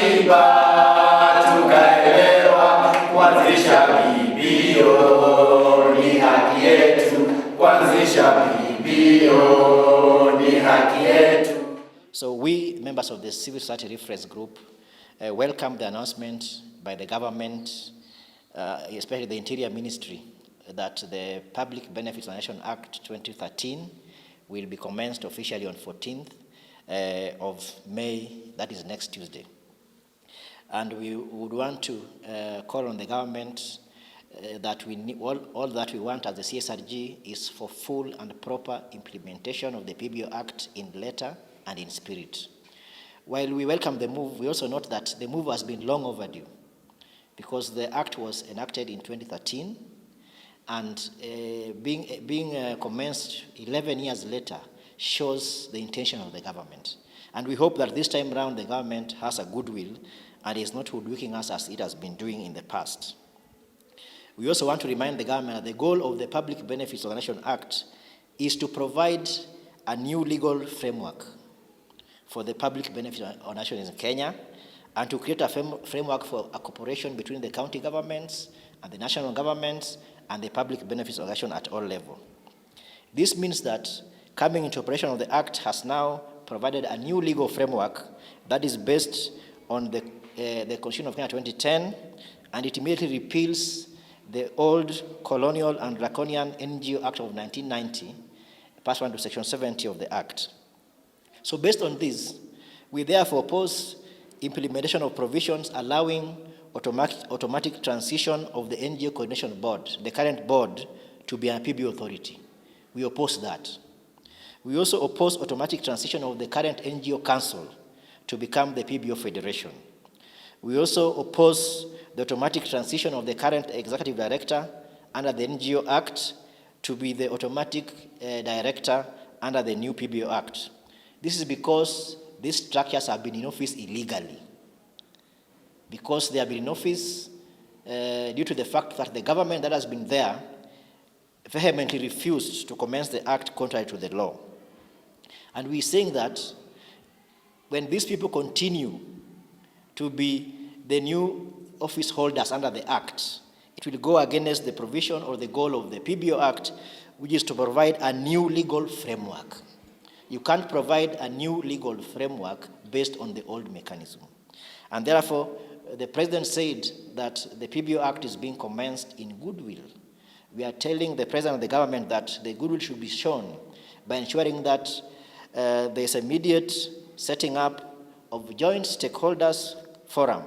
katiba tukaelewa, kuanzisha PBO ni haki yetu, kuanzisha PBO ni haki yetu. So we, members of the Civil Society Reference Group, welcome the announcement by the government, especially the Interior Ministry, that the Public Benefits of the Nation Act 2013 will be commenced officially on 14th of May, that is next Tuesday. And we would want to call on the government that we need, all that we want as the CSRG is for full and proper implementation of the PBO Act in letter and in spirit. While we welcome the move, we also note that the move has been long overdue because the Act was enacted in 2013 and being commenced 11 years later shows the intention of the government. And we hope that this time around the government has a goodwill and is not hoodwinking us as it has been doing in the past. We also want to remind the government that the goal of the Public Benefits of the Nation Act is to provide a new legal framework for the public benefit of nations in Kenya, and to create a framework for a cooperation between the county governments and the national governments and the public benefits of nation at all levels. This means that coming into operation of the Act has now provided a new legal framework that is based on the Constitution of Kenya 2010, and it immediately repeals the old colonial and draconian NGO Act of 1990, pursuant to Section 70 of the Act. So based on this, we therefore oppose implementation of provisions allowing automatic transition of the NGO Coordination Board, the current board, to be a PBO authority. We oppose that. We also oppose automatic transition of the current NGO Council to become the PBO Federation. We also oppose the automatic transition of the current Executive Director under the NGO Act to be the automatic director under the new PBO Act. This is because these structures have been in office illegally. Because they have been in office due to the fact that the government that has been there vehemently refused to commence the act contrary to the law. And we're saying that when these people continue to be the new office holders under the act, it will go against the provision or the goal of the PBO Act, which is to provide a new legal framework. You can't provide a new legal framework based on the old mechanism. And therefore, the President said that the PBO Act is being commenced in goodwill. We are telling the President of the government that the goodwill should be shown by ensuring that there is immediate setting up of joint stakeholders forum,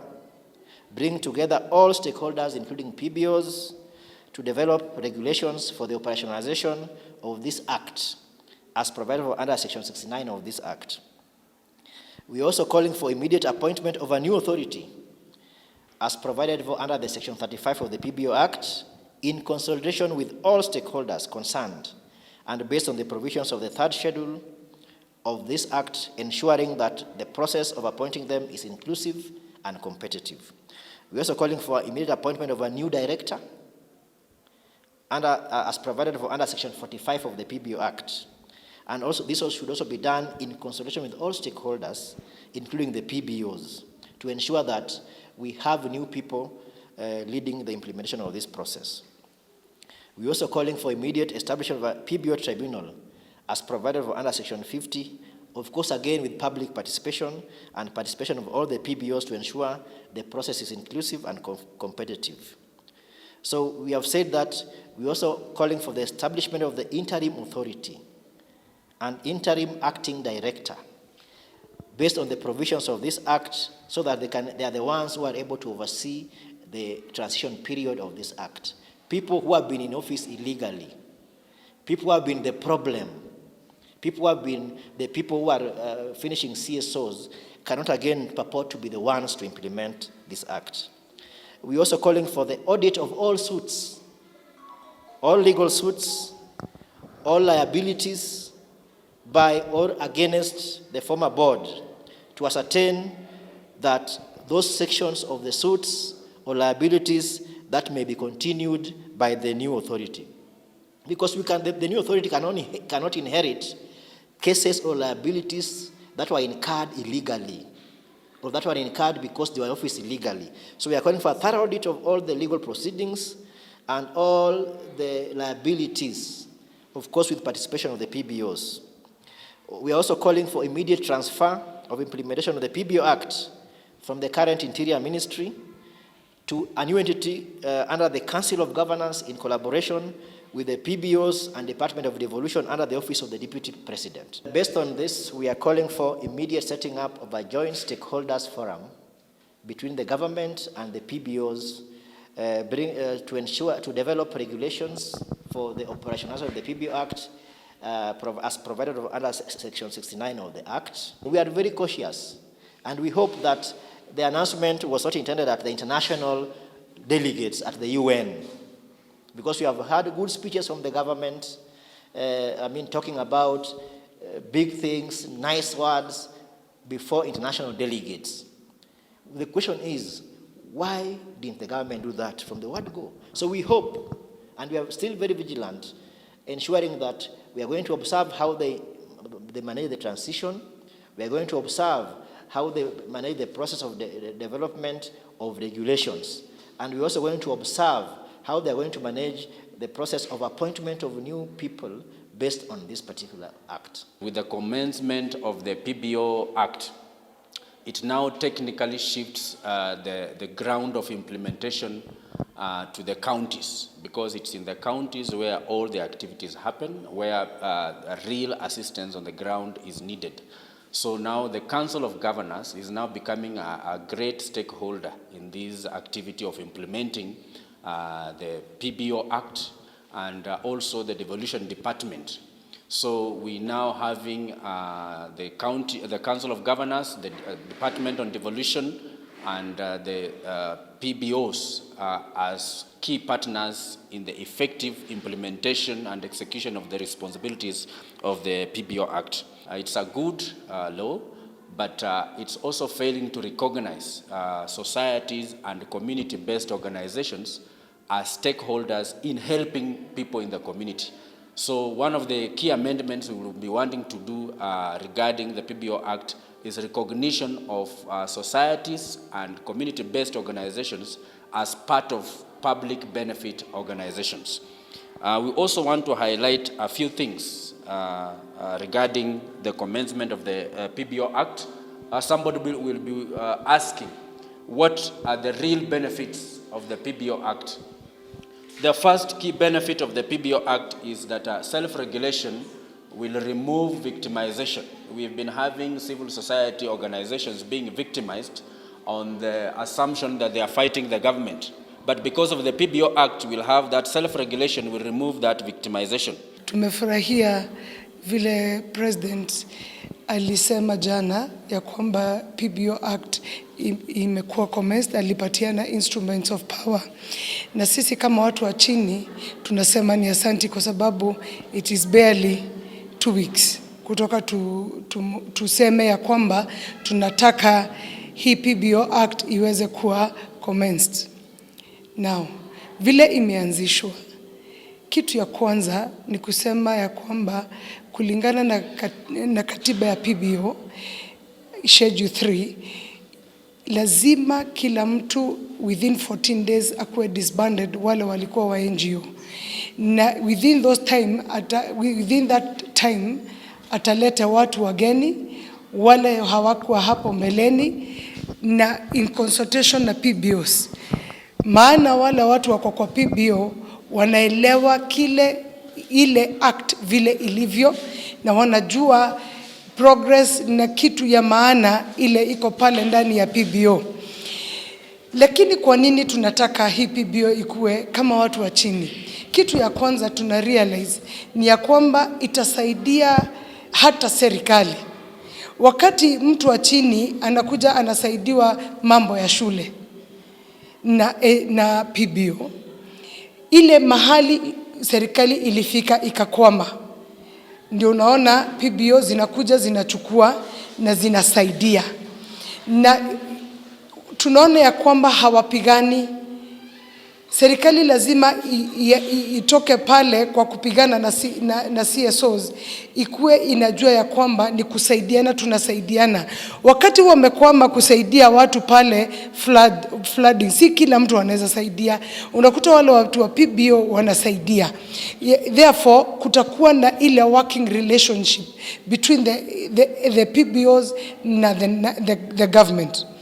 bring together all stakeholders, including PBOs, to develop regulations for the operationalization of this Act, as provided for under Section 69 of this Act. We are also calling for immediate appointment of a new authority, as provided for under the Section 35 of the PBO Act, in consultation with all stakeholders concerned, and based on the provisions of the third schedule of this Act, ensuring that the process of appointing them is inclusive and competitive. We are also calling for immediate appointment of a new director, as provided for under Section 45 of the PBO Act. And also, this should also be done in consultation with all stakeholders, including the PBOs, to ensure that we have new people leading the implementation of this process. We're also calling for immediate establishment of a PBO tribunal, as provided for under Section 50, of course, again with public participation and participation of all the PBOs to ensure the process is inclusive and competitive. So we have said that we're also calling for the establishment of the interim authority, an interim acting director, based on the provisions of this Act, so that they are the ones who are able to oversee the transition period of this Act. People who have been in office illegally, people who have been the problem, people who have been the people who are finishing CSOs, cannot again purport to be the ones to implement this Act. We're also calling for the audit of all suits, all legal suits, all liabilities, by or against the former board, to ascertain that those sections of the suits or liabilities that may be continued by the new authority. Because the new authority cannot inherit cases or liabilities that were incurred illegally. or that were incurred because they were in office illegally. So we are calling for a thorough audit of all the legal proceedings and all the liabilities, of course with participation of the PBOs. We are also calling for immediate transfer of implementation of the PBO Act from the current Interior Ministry to a new entity under the Council of Governors in collaboration with the PBOs and Department of Devolution under the Office of the Deputy President. Based on this, we are calling for immediate setting up of a joint stakeholders forum between the government and the PBOs to develop regulations for the operationalization of the PBO Act as provided under Section 69 of the Act. We are very cautious, and we hope that the announcement was not intended at the international delegates at the UN, because we have heard good speeches from the government, talking about big things, nice words before international delegates. The question is, why didn't the government do that from the word go? So we hope, and we are still very vigilant, ensuring that we are going to observe how they manage the transition. We are going to observe how they manage the process of the development of regulations. And we're also going to observe how they're going to manage the process of appointment of new people based on this particular act. With the commencement of the PBO Act, it now technically shifts the ground of implementation to the counties, because it's in the counties where all the activities happen, where real assistance on the ground is needed. So now the Council of Governors is now becoming a great stakeholder in this activity of implementing the PBO Act and also the Devolution Department. So we now having the Council of Governors, the Department on Devolution, and the PBOs as key partners in the effective implementation and execution of the responsibilities of the PBO Act. It's a good law, but it's also failing to recognize societies and community-based organizations as stakeholders in helping people in the community. So one of the key amendments we will be wanting to do regarding the PBO Act is recognition of societies and community-based organizations as part of public benefit organizations. We also want to highlight a few things regarding the commencement of the PBO Act. Somebody will be asking, what are the real benefits of the PBO Act? The first key benefit of the PBO Act is that self-regulation will remove victimization. We've been having civil society organizations being victimized on the assumption that they are fighting the government. But because of the PBO Act, we'll have that self-regulation will remove that victimization. Tumefurahia vile President alisema jana ya kwamba PBO Act imekuwa commenced, alipatiana instruments of power. Na sisi kama watu wa chini tunasema ni asanti, kwa sababu it is barely 2 weeks kutoka tuseme ya kwamba tunataka hii PBO Act iweze kuwa commenced. Now, vile imeanzishwa, kitu ya kwanza ni kusema ya kwamba kulingana na katiba ya PBO Schedule 3, lazima kila mtu within 14 days akuwe disbanded wale walikuwa wa NGO. Na within that time ataleta watu wageni wale hawakuwa hapo mbeleni na in consultation na PBOs. Maana wale watu wako kwa PBO wanaelewa ile act vile ilivyo, na wanajua progress na kitu ya maana ile iko pale ndani ya PBO. Lakini kwa nini tunataka hii PBO ikuwe kama watu wa chini? Kitu ya kwanza tuna realize ni ya kwamba itasaidia hata serikali. Wakati mtu wa chini anakuja anasaidiwa mambo ya shule na PBO, ile mahali serikali ilifika ikakwama, ndio unaona PBO zinakuja zinachukua na zinasaidia. Na tunaona ya kwamba hawapigani serikali lazima itoke pale kwa kupigana na CSOs, ikuwe inajua ya kwamba ni kusaidiana, tunasaidiana. Wakati wamekwama kusaidia watu pale flooding, si kila mtu anaweza saidia. Unakuta wale watu wa PBO wanasaidia. Therefore, kutakuwa na ile working relationship between the PBOs na the government.